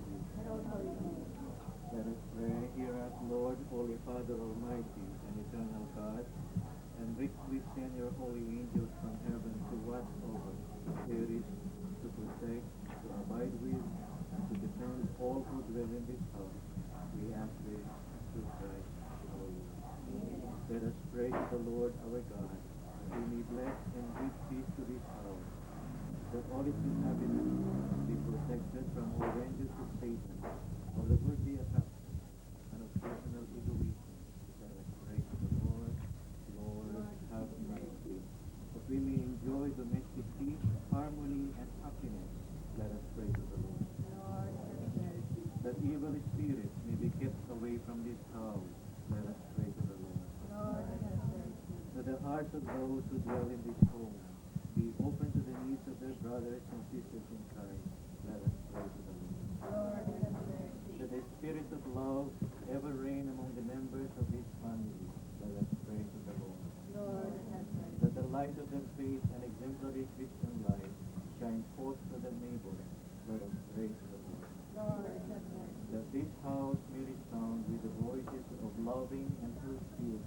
with you. Let us pray. Hear us, Lord, Holy Father Almighty and eternal God, and richly send your holy angels from heaven to watch over, cherish, to protect, to abide with, and to defend all who dwell in this house. We ask this through Christ our Lord. Let us pray to the Lord our God, that he may bless and give peace to this house, that all its inhabitants be protected from all dangers of Satan, of the worldly attacks, and of personal egoism. Let us pray to the Lord. Lord, have mercy. That we may enjoy domestic peace, harmony, and happiness. Let us pray to the Lord. That evil spirits may be kept away from this house. Let us pray to the Lord. That the hearts of those who dwell in this home be open to the needs of their brothers and sisters in Christ. Let us pray to the Lord. That the spirit of love ever reign among the members of this family. Let us pray to the Lord. That the light of their faith and exemplary Christian life shine forth to their neighbors. Let us pray to the Lord. That this house may resound with the voices of loving and true children.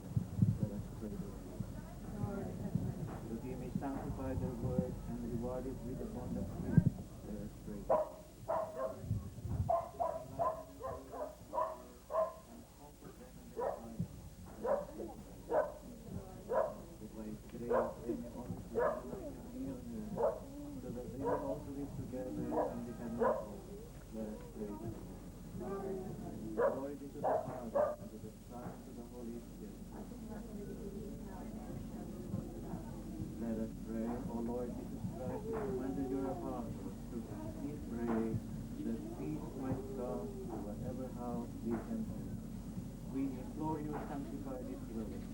Let us pray to the Lord. That he may sanctify their word and reward it with abundant fruit. Let us pray. And comfort them in their trials. Let us pray to the Lord. That by his grace they may always be united here on earth, so that they may also live together in the heavenly home. Let us pray to the Lord. Glory be to the Father, and to the Son, and to the Holy Spirit. Let us pray. O Lord Jesus Christ, you commanded your apostles to keep pray that peace might come to whatever house we enter. We implore you, sanctify this dwelling.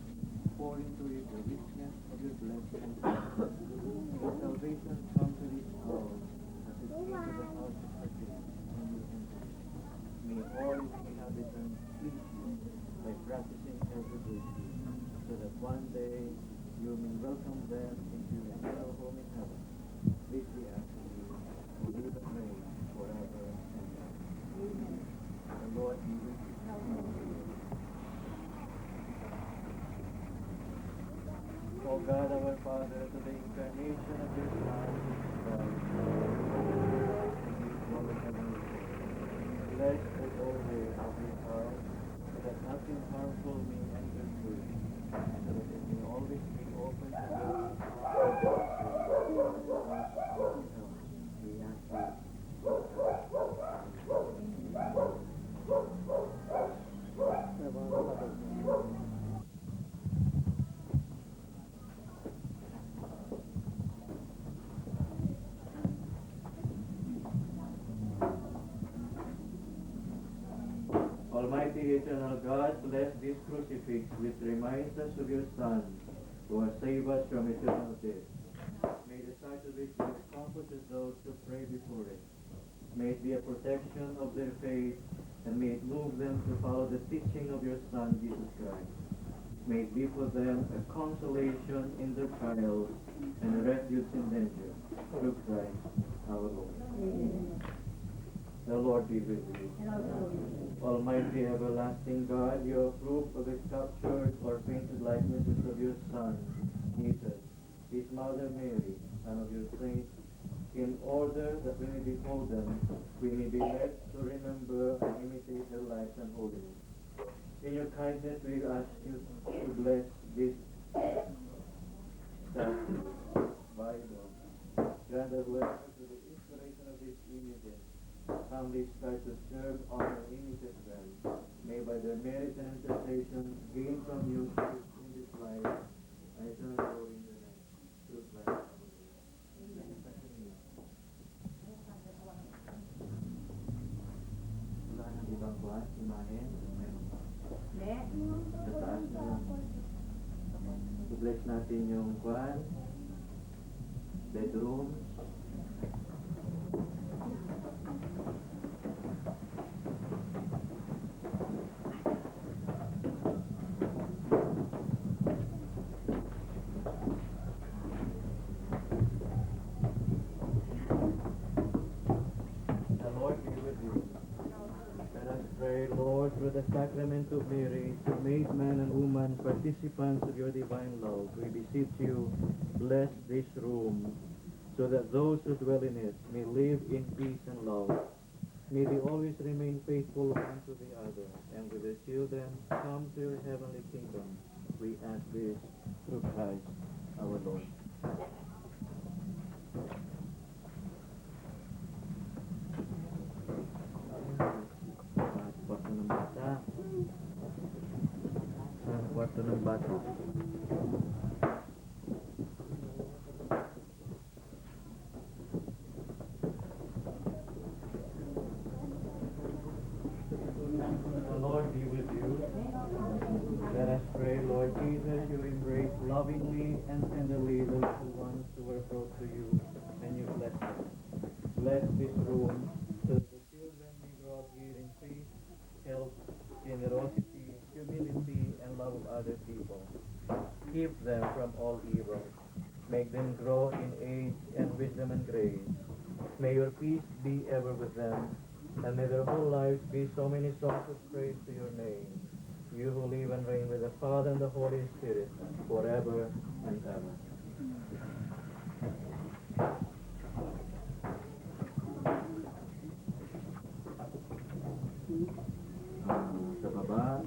Pour into it the richness of your blessing. May salvation come to this house as it came to the house of Zacchaeus when you entered. May all its inhabitants please you by practicing every virtue, so that one day you may welcome them into your eternal home in heaven. This we ask of you, who live and reign forever and ever. The Lord be with you. O God, our Father, to the incarnation of your Son, Jesus Christ, and his holy heavenly Father, bless the doorway of this house, so that nothing harmful may enter through it, so that it may always be open to God. We ask you. Almighty eternal God, bless this crucifix which reminds us of your Son, who has saved us from eternal death. May the sight of it be a comfort to those who pray before it. May it be a protection of their faith, and may it move them to follow the teaching of your Son, Jesus Christ. May it be for them a consolation in their trials and a refuge in danger. Through Christ our Lord. Amen. The Lord be with you. Almighty everlasting God, you approve of the sculptured or painted likenesses of your Son, Jesus, his Mother Mary, and of your saints, in order that we may behold them, we may be led to remember and imitate their lives and holiness. In your kindness we ask you to bless this statue, Bible. Grant that whoever to the inspiration of these images humbly strive to serve, honor, and imitate them, may by their merit and intercession gain from you in this life and eternal glory in the next. Through Christ our Lord. Wala nang ibang buwan, imahen. Sa taas na lang. I-bless natin yung buwan, bedroom. The Lord be with you. pray, Lord, through the sacrament of marriage, to make man and woman participants of your divine love, we beseech you, bless this room, so that those who dwell in it may live in peace and love. May they always remain faithful one to the other, and with their children come to your heavenly kingdom. We ask this through Christ our Lord. Kwarto ng bata. Kwarto ng bata. The Lord be with you. Let us pray, Lord Jesus, you embrace lovingly and tenderly those little ones who were brought to you, and you bless them. Bless this room, so that the children may grow up here in faith, health, generosity, humility, and love of other people. Keep them from all evil. Make them grow in age and wisdom and grace. May your peace be ever with them, and may their whole lives be so many songs of praise to your name. You who live and reign with the Father and the Holy Spirit, forever and ever. Sa baba.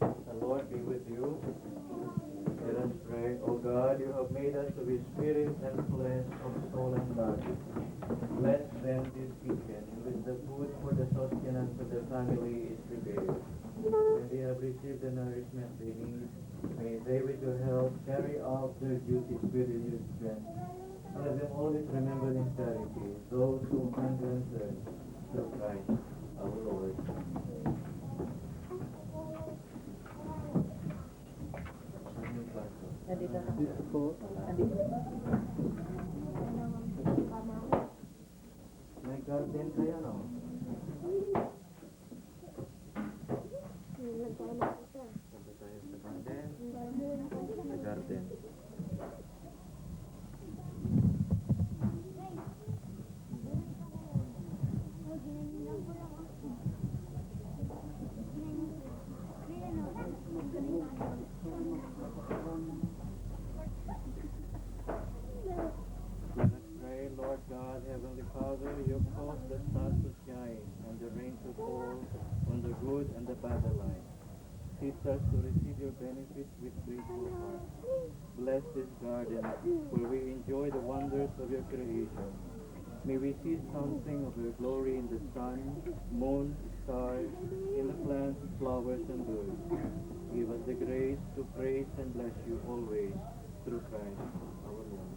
The Lord be with you. Let us pray. O God, you have made us to be spirit and flesh of soul and body. Bless them this weekend, in which the food for the sustenance of the family is prepared. When they have received the nourishment they need, may they with your help carry out their duties with your strength. And let them always remember in charity those who hunger and thirst through Christ our Lord. Nandito po. Nandito. May garden kaya, no? Punta tayo sa garden. Sa garden. Let us pray, Lord God, Heavenly Father, you cause the sun to shine and the rain to fall on the good and the bad alike. Teach us to receive your benefits with grateful hearts. Bless this garden where we enjoy the wonders of your creation. May we see something of your glory in the sun, moon, stars, in the plants, flowers, and birds. Give us the grace to praise and bless you always through Christ our Lord.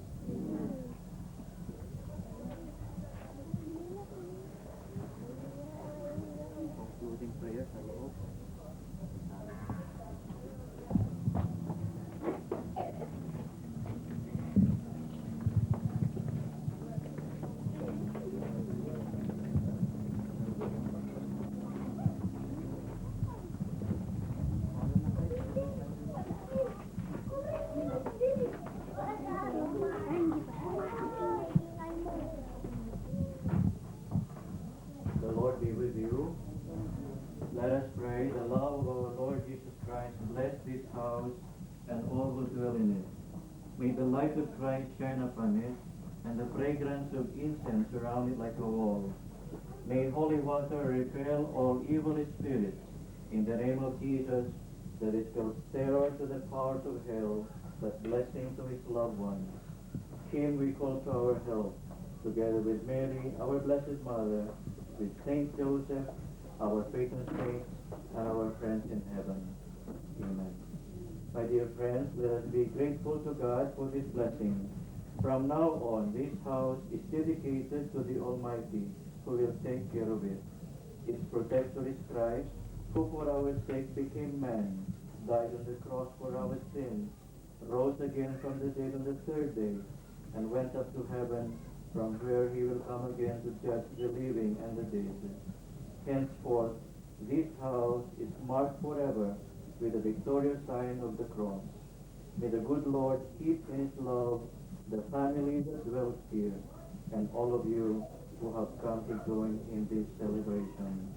Concluding prayer sa loob. The Lord be with you. Let us pray. The love of our Lord Jesus Christ bless this house and all who dwell in it. May the light of Christ shine upon it, and the fragrance of incense surround it like a wall. May holy water repel all evil spirits. In the name of Jesus, that it shall terror to the powers of hell, but blessing to his loved ones. Him we call to our help, together with Mary, our Blessed Mother, with Saint Joseph, our patron saints, and our friends in heaven. Amen. My dear friends, let us be grateful to God for this blessing. From now on, this house is dedicated to the Almighty, who will take care of it. Its protector is Christ, who for our sake became man, died on the cross for our sins, rose again from the dead on the third day, and went up to heaven, from where he will come again to judge the living and the dead. Henceforth, this house is marked forever with the victorious sign of the cross. May the good Lord keep in his love the family that dwells here, and all of you who have come to join in this celebration.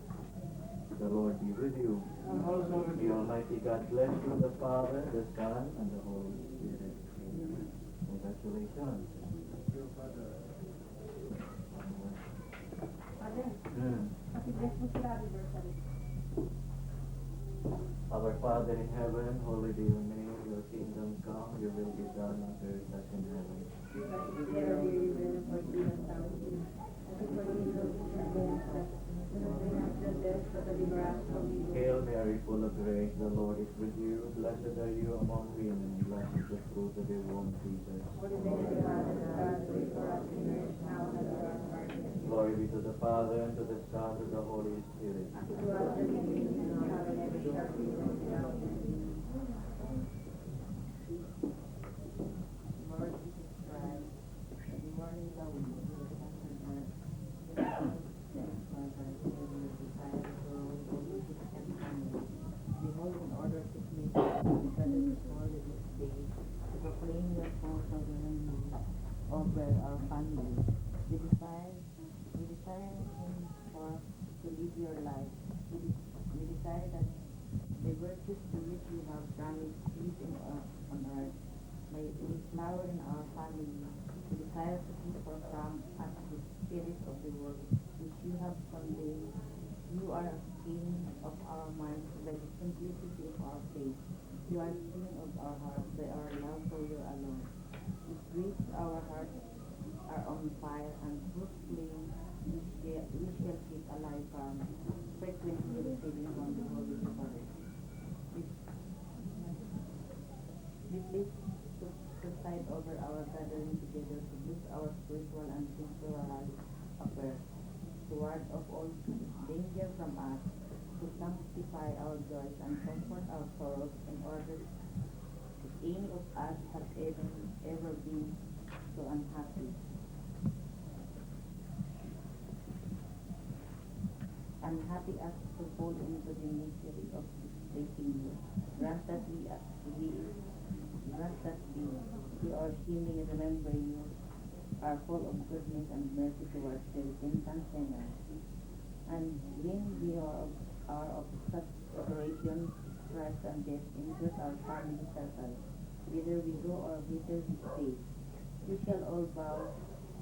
The Lord be with you. And also with The Almighty God bless you, the Father, the Son, and the Holy Spirit. Congratulations. Our Father in heaven, holy be your name. Your kingdom come, your will be done on earth as in heaven. Hail Mary, full of grace, the Lord is with you. Blessed are you among women, blessed is the fruit of your womb, Jesus. Glory be to the Father, and to the Son, and to the Holy Spirit. Behold, in order to please you, we gather before you this day to proclaim your full sovereignty over our family. We desire henceforth to live your life. We desire that the virtues to which you have promised peace on earth may flower in our family. We desire to keep from us the spirit of the world which you have condemned. You are king of our minds by the simplicity of our faith. You are king of our hearts by our love for you alone. With which our hearts are on fire, and whose flame we shall keep alive from frequently receiving from the Holy Spirit. We please to preside over our gathering together to bless our spiritual and temporal affairs, to ward off all danger from us, to sanctify our joys and comfort our sorrows, in order that any of us have ever been so unhappy as to fall into the misery of disgracing you. Grant that we or she may remember you are full of goodness and mercy towards the repentant sinner. And when we are of such separation, strife and death enters our family circle, whither we go or whither we stay, we shall all bow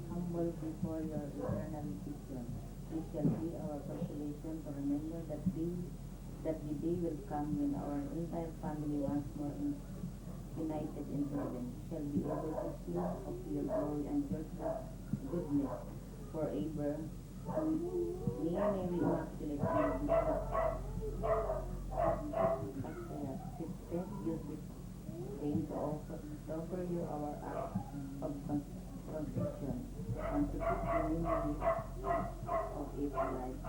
humble before your eternal vision. We shall be our consolation to remember that the day will come when our entire family once more united in heaven shall be able to sing of your glory and your goodness forever. May Mary Immaculate and Blessed success you deign to offer you our act of confession, and to keep the memory of it alive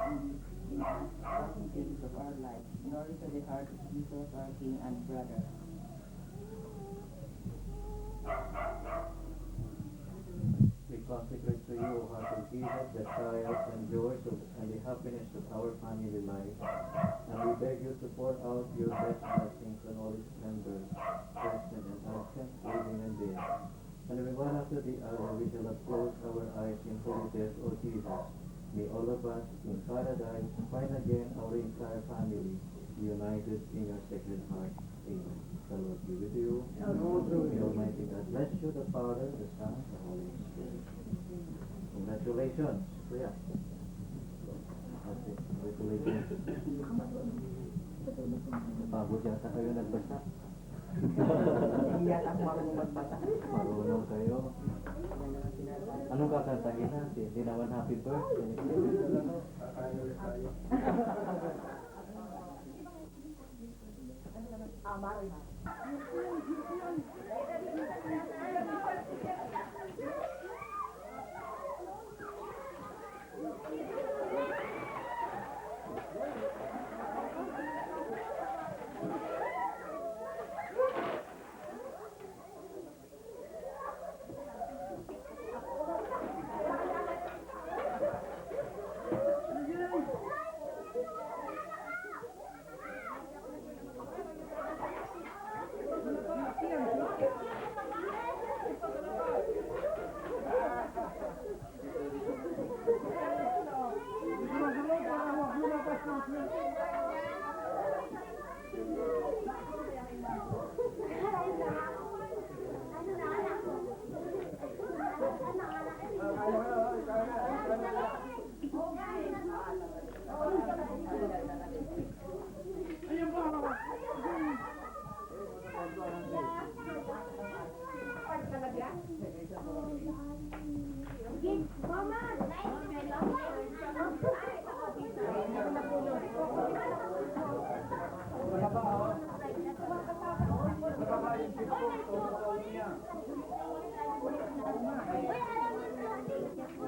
in us all the days of our life. Glory to the heart of Jesus, our King and brother. We consecrate to you, O heart of Jesus, the trials and joys and the happiness of our family life. And we beg you to pour out your best blessings on all its members, present and absent, living and dead. And we one after the other, we shall have closed our eyes in holy death, O Jesus. May all of us in paradise find again our entire family, united in your sacred heart. Amen. The Lord be with you. May Almighty God bless you, the Father, the Son, and the Holy Spirit. Congratulations. Kuya. Okay, congratulations. Pagod yata kayo nagbasa. Hindi yata ako marunong magbasa. Marunong kayo. Anong kakantahin natin? Hindi naman happy birthday.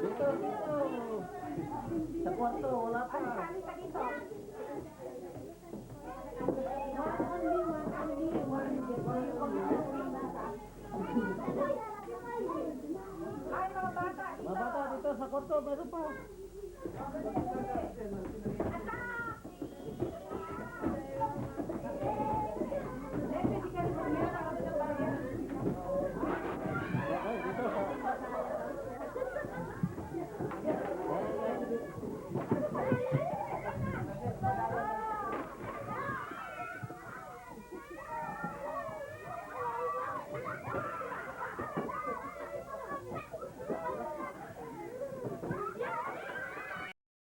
Dito, dito. Sa kwarto, wala pa. Mga bata, dito sa kwarto, meron pa.